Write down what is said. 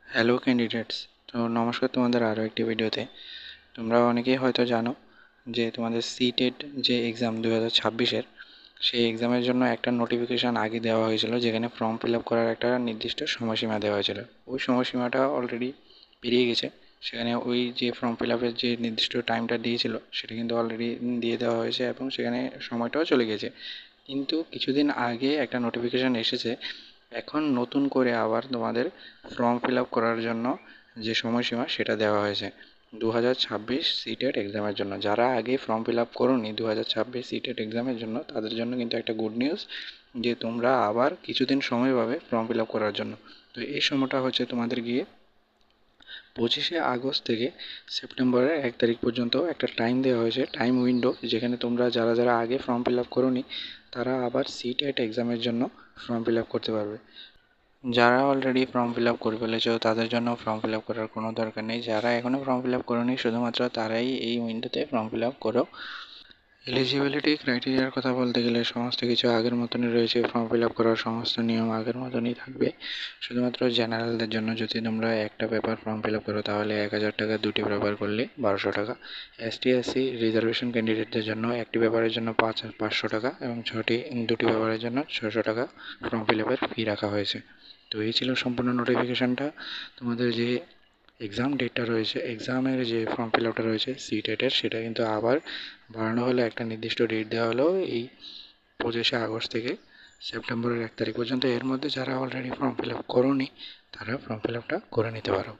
Hello candidates. তো নমস্কার তোমাদের আরও একটি ভিডিওতে। তোমরা অনেকেই হয়তো জানো যে তোমাদের সিটেট যে এক্সাম 2026-এর সেই এক্সামের জন্য একটা নোটিফিকেশান আগে দেওয়া হয়েছিল, যেখানে ফর্ম ফিল আপ করার একটা নির্দিষ্ট সময়সীমা দেওয়া হয়েছিল। ওই সময়সীমাটা অলরেডি পেরিয়ে গেছে। সেখানে ওই যে ফর্ম ফিল আপের যে নির্দিষ্ট টাইমটা দিয়েছিল সেটা কিন্তু অলরেডি দিয়ে দেওয়া হয়েছে এবং সেখানে সময়টাও চলে গেছে। কিন্তু কিছুদিন আগে একটা নোটিফিকেশান এসেছে, এখন নতুন করে আবার তোমাদের ফর্ম ফিল আপ করার জন্য যে সময়সীমা সেটা দেওয়া হয়েছে 2026 সিটেট এক্সামের জন্য। যারা আগে ফর্ম ফিল আপ করোনি 2026 সিটেট এক্সামের জন্য, তাদের জন্য কিন্তু একটা গুড নিউজ যে তোমরা আবার কিছুদিন সময় পাবে ফর্ম ফিল আপ করার জন্য। তো এই সময়টা হচ্ছে তোমাদের গিয়ে 25শে আগস্ট থেকে সেপ্টেম্বরের 1 তারিখ পর্যন্ত একটা টাইম দেওয়া হয়েছে, টাইম উইন্ডো, যেখানে তোমরা যারা যারা আগে ফর্ম ফিল আপ করোনি তারা আবার সিটেট এক্সামের জন্য ফর্ম ফিল আপ করতে পারবে। যারা অলরেডি ফর্ম ফিল আপ করে ফেলেছো তাদের জন্য ফর্ম ফিল আপ করার কোনো দরকার নেই। যারা এখনও ফর্ম ফিল আপ করোনি শুধুমাত্র তারাই এই উইন্ডোতে ফর্ম ফিল আপ করো। এলিজিবিলিটি ক্রাইটেরিয়ার কথা বলতে গেলে সমস্ত কিছু আগের মতনই রয়েছে। ফর্ম ফিল আপ করার সমস্ত নিয়ম আগের মতনই থাকবে। শুধুমাত্র জেনারেলদের জন্য যদি তোমরা একটা পেপার ফর্ম ফিল আপ করো তাহলে 1000 টাকা, দুটি পেপার করলে 1200 টাকা। এসটি এসসি রিজার্ভেশন ক্যান্ডিডেটদের জন্য একটি পেপারের জন্য 500 টাকা এবং দুটি পেপারের জন্য 600 টাকা ফর্ম ফিল আপের ফি রাখা হয়েছে। তো এই ছিল সম্পূর্ণ নোটিফিকেশানটা। তোমাদের যে এক্সাম ডেটটা রয়েছে, এক্সামের যে ফর্ম ফিল আপটা রয়েছে সিটেটের, সেটা কিন্তু আবার বাড়ানো হলো, একটা নির্দিষ্ট ডেট দেওয়া হলো এই 25শে আগস্ট থেকে সেপ্টেম্বরের 1 তারিখ পর্যন্ত। এর মধ্যে যারা অলরেডি ফর্ম ফিল আপ করোনি তারা ফর্ম ফিল আপটা করে নিতে পারো।